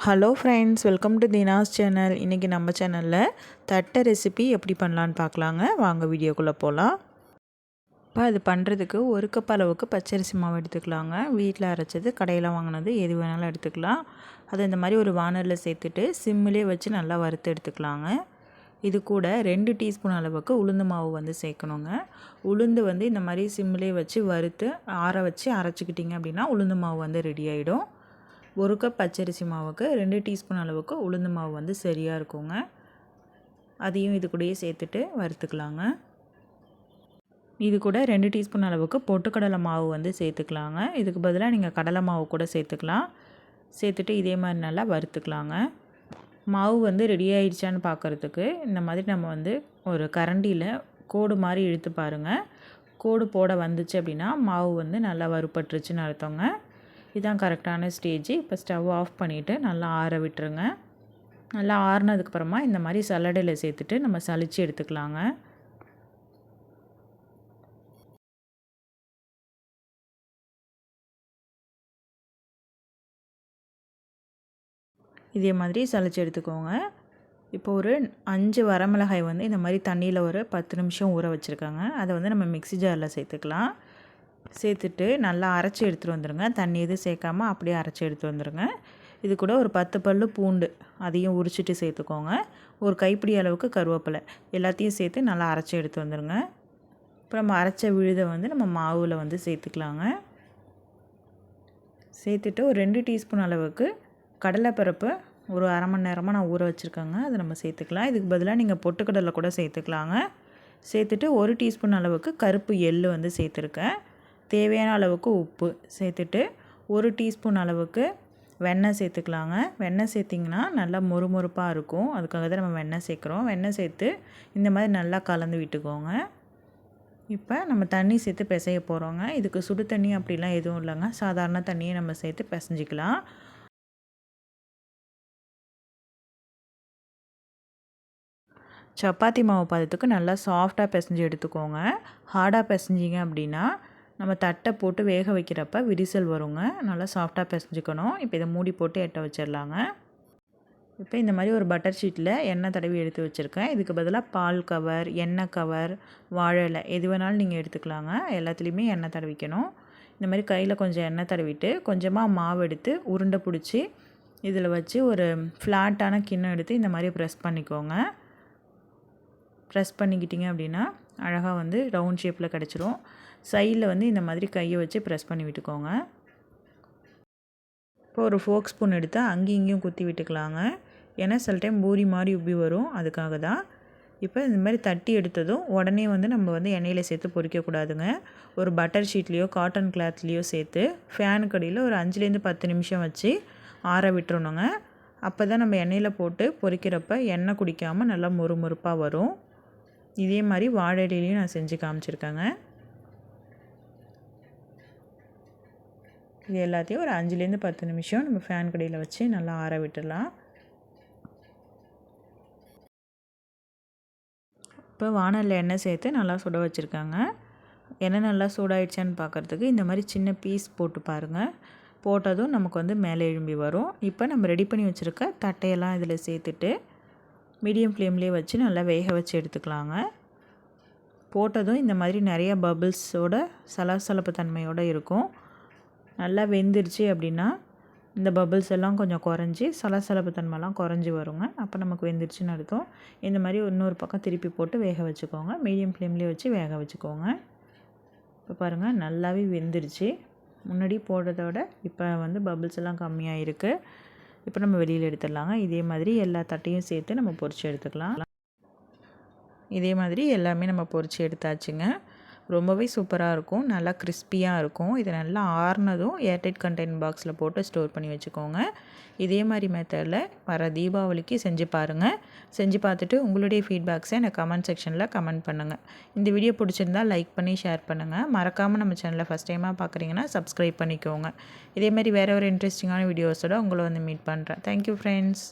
Hello friends, welcome to Dheena's channel. இன்றைக்கி நம்ம சேனலில் தட்டை ரெசிபி எப்படி பண்ணலான்னு பார்க்கலாங்க. வாங்க வீடியோக்குள்ளே போகலாம். இப்போ அது பண்ணுறதுக்கு 1 கப் அளவுக்கு பச்சரிசி மாவு எடுத்துக்கலாங்க. வீட்டில் அரைச்சது, கடையில் வாங்கினது எது வேணாலும் எடுத்துக்கலாம். அதை இந்த மாதிரி ஒரு வானலில் சேர்த்துட்டு சிம்மிலே வச்சு நல்லா வறுத்து எடுத்துக்கலாங்க. இது கூட 2 டீஸ்பூன் அளவுக்கு உளுந்து மாவு வந்து சேர்க்கணுங்க. உளுந்து வந்து இந்த மாதிரி சிம்மிலே வச்சு வறுத்து ஆற வச்சு அரைச்சிக்கிட்டிங்க அப்படின்னா உளுந்து மாவு வந்து ரெடி ஆகிடும். 1 கப் பச்சரிசி மாவுக்கு 2 டீஸ்பூன் அளவுக்கு உளுந்து மாவு வந்து சரியாக இருக்குங்க. அதையும் இது கூடயே சேர்த்துட்டு வறுத்துக்கலாங்க. இது கூட 2 டீஸ்பூன் அளவுக்கு பொட்டுக்கடலை மாவு வந்து சேர்த்துக்கலாங்க. இதுக்கு பதிலாக நீங்கள் கடலை மாவு கூட சேர்த்துக்கலாம். சேர்த்துட்டு இதே மாதிரி நல்லா வறுத்துக்கலாங்க. மாவு வந்து ரெடி ஆகிடுச்சான்னு பார்க்குறதுக்கு இந்த மாதிரி நம்ம வந்து ஒரு கரண்டியில் கோடு மாதிரி இழுத்து பாருங்கள். கோடு போட வந்துச்சு அப்படின்னா மாவு வந்து நல்லா வறுபட்டுருச்சுன்னு அர்த்தங்க. இதுதான் கரெக்டான ஸ்டேஜ். இப்போ ஸ்டவ் ஆஃப் பண்ணிவிட்டு நல்லா ஆற விட்டுருங்க. நல்லா ஆறுனதுக்கப்புறமா இந்த மாதிரி சல்லடையில் சேர்த்துட்டு நம்ம சலிச்சு எடுத்துக்கலாங்க. இதே மாதிரி சலிச்சு எடுத்துக்கோங்க. இப்போ ஒரு 5 வரமிளகாய் வந்து இந்த மாதிரி தண்ணியில் ஒரு 10 நிமிஷம் ஊற வச்சுருக்காங்க. அதை வந்து நம்ம மிக்ஸி ஜாரில் சேர்த்துக்கலாம். சேர்த்துட்டு நல்லா அரைச்சி எடுத்துகிட்டு வந்துடுங்க. தண்ணி எதுவும் சேர்க்காமல் அப்படியே அரைச்சி எடுத்து வந்துடுங்க. இது கூட ஒரு 10 பல் பூண்டு அதையும் உரிச்சிட்டு சேர்த்துக்கோங்க. ஒரு கைப்பிடி அளவுக்கு கருவேப்பிலை எல்லாத்தையும் சேர்த்து நல்லா அரைச்சி எடுத்து வந்துடுங்க. இப்போ நம்ம அரைச்ச விழுதை வந்து நம்ம மாவில் வந்து சேர்த்துக்கலாங்க. சேர்த்துட்டு ஒரு 2 டீஸ்பூன் அளவுக்கு கடலைப்பருப்பு ஒரு அரை மணி நேரமாக நான் ஊற வச்சுருக்கேங்க. அதை நம்ம சேர்த்துக்கலாம். இதுக்கு பதிலாக நீங்கள் பொட்டுக்கடலை கூட சேர்த்துக்கலாங்க. சேர்த்துட்டு 1 டீஸ்பூன் அளவுக்கு கருப்பு எள் வந்து சேர்த்துருக்கேன். தேவையான அளவுக்கு உப்பு சேர்த்துட்டு 1 டீஸ்பூன் அளவுக்கு வெண்ணெய் சேர்த்துக்கலாங்க. வெண்ணெய் சேர்த்திங்கன்னா நல்லா மொறுமொறுப்பாக இருக்கும். அதுக்காக தான் நம்ம வெண்ணெய் சேர்க்குறோம். வெண்ணெய் சேர்த்து இந்த மாதிரி நல்லா கலந்து விட்டுக்கோங்க. இப்போ நம்ம தண்ணி சேர்த்து பிசைய போகிறோங்க. இதுக்கு சுடு தண்ணி அப்படிலாம் எதுவும் இல்லைங்க. சாதாரண தண்ணியை நம்ம சேர்த்து பிசைஞ்சிக்கலாம். சப்பாத்தி மாவு பதத்துக்கு நல்லா சாஃப்டாக பிசைஞ்சு எடுத்துக்கோங்க. ஹார்டாக பிசைஞ்சிங்க அப்படின்னா நம்ம தட்டை போட்டு வேக வைக்கிறப்ப விரிசல் வருங்க. நல்லா சாஃப்டாக பிசைஞ்சிக்கணும். இப்போ இதை மூடி போட்டு எட்ட வச்சிடலாங்க. இப்போ இந்த மாதிரி ஒரு பட்டர் ஷீட்டில் எண்ணெய் தடவி எடுத்து வச்சுருக்கேன். இதுக்கு பதிலாக பால் கவர், எண்ணெய் கவர், வாழை இலை எது வேணாலும் நீங்கள் எடுத்துக்கலாங்க. எல்லாத்துலேயுமே எண்ணெய் தடவிக்கணும். இந்த மாதிரி கையில் கொஞ்சம் எண்ணெய் தடவிட்டு கொஞ்சமாக மாவு எடுத்து உருண்டை பிடிச்சி இதில் வச்சு ஒரு ஃப்ளாட்டான கிண்ணம் எடுத்து இந்த மாதிரி ப்ரெஸ் பண்ணிக்கோங்க. ப்ரெஸ் பண்ணிக்கிட்டிங்க அப்படின்னா அழகாக வந்து ரவுண்ட் ஷேப்பில் கிடச்சிரும். சைடில் வந்து இந்த மாதிரி கையை வச்சு ப்ரெஸ் பண்ணி விட்டுக்கோங்க. இப்போ ஒரு ஃபோக் ஸ்பூன் எடுத்து அங்கேயும் இங்கேயும் குத்தி விட்டுக்கலாங்க. ஏன்னா சில டைம் பூரி மாதிரி உப்பி வரும், அதுக்காக தான். இப்போ இந்த மாதிரி தட்டி எடுத்ததும் உடனே வந்து நம்ம வந்து எண்ணெயில் சேர்த்து பொரிக்கக்கூடாதுங்க. ஒரு பட்டர் ஷீட்லேயோ காட்டன் கிளாத்லேயோ சேர்த்து ஃபேனுக்கு அடியில் ஒரு 5லேருந்து 10 நிமிஷம் வச்சு ஆற விட்டுறணுங்க. அப்போ தான் நம்ம எண்ணெயில் போட்டு பொரிக்கிறப்ப எண்ணெய் குடிக்காமல் நல்லா மொறுமொறுப்பாக வரும். இதே மாதிரி வாழை இலையிலையும் நான் செஞ்சு காமிச்சிருக்கேங்க. இது எல்லாத்தையும் ஒரு 5லேருந்து 10 நிமிஷம் நம்ம ஃபேன் கடியில் வச்சு நல்லா ஆற விட்டுடலாம். இப்போ வானலில் எண்ணெய் சேர்த்து நல்லா சுட வச்சுருக்காங்க. எண்ணெய் நல்லா சூடாயிடுச்சான்னு பார்க்குறதுக்கு இந்த மாதிரி சின்ன பீஸ் போட்டு பாருங்கள். போட்டதும் நமக்கு வந்து மேலே எழும்பி வரும். இப்போ நம்ம ரெடி பண்ணி வச்சுருக்க தட்டையெல்லாம் இதில் சேர்த்துட்டு மீடியம் ஃப்ளேம்லேயே வச்சு நல்லா வேக வச்சு எடுத்துக்கலாங்க. போட்டதும் இந்த மாதிரி நிறையா பபிள்ஸோட சலசலப்பு தன்மையோடு இருக்கும். நல்லா வெந்துருச்சு அப்படின்னா இந்த பபிள்ஸ் எல்லாம் கொஞ்சம் குறைஞ்சி சலசலப்பு தன்மைலாம் குறைஞ்சி வருங்க. அப்போ நமக்கு வெந்துருச்சுன்னு அர்த்தம். இந்த மாதிரி இன்னொரு பக்கம் திருப்பி போட்டு வேக வச்சுக்கோங்க. மீடியம் ஃப்ளேம்லேயே வச்சு வேக வச்சுக்கோங்க. இப்போ பாருங்கள் நல்லாவே வெந்துருச்சு. முன்னாடி போடுறத விட இப்போ வந்து பபிள்ஸ் எல்லாம் கம்மியாக இருக்குது. இப்போ நம்ம வெளியில் எடுத்துடலாங்க. இதே மாதிரி எல்லா தட்டையும் சேர்த்து நம்ம பொரிச்சு எடுத்துக்கலாம். இதே மாதிரி எல்லாமே நம்ம பொரிச்சு எடுத்தாச்சுங்க. ரொம்பவே சூப்பராக இருக்கும். நல்லா கிறிஸ்பியாக இருக்கும். இதை நல்லா ஆறுனதும் ஏர்டைட் கண்டெய்னர் பாக்ஸில் போட்டு ஸ்டோர் பண்ணி வச்சுக்கோங்க. இதே மாதிரி மெத்தடில் வர தீபாவளிக்கு செஞ்சு பாருங்கள். செஞ்சு பார்த்துட்டு உங்களுடைய ஃபீட்பேக்ஸை எனக்கு கமெண்ட் செக்ஷனில் கமெண்ட் பண்ணுங்கள். இந்த வீடியோ பிடிச்சிருந்தால் லைக் பண்ணி ஷேர் பண்ணுங்கள். மறக்காமல் நம்ம சேனலை ஃபஸ்ட் டைமாக பார்க்குறீங்கன்னா சப்ஸ்கிரைப் பண்ணிக்கோங்க. இதே மாதிரி வேறு ஒரு இன்ட்ரெஸ்டிங்கான வீடியோஸோடு உங்களை வந்து மீட் பண்ணுறேன். Thank you friends.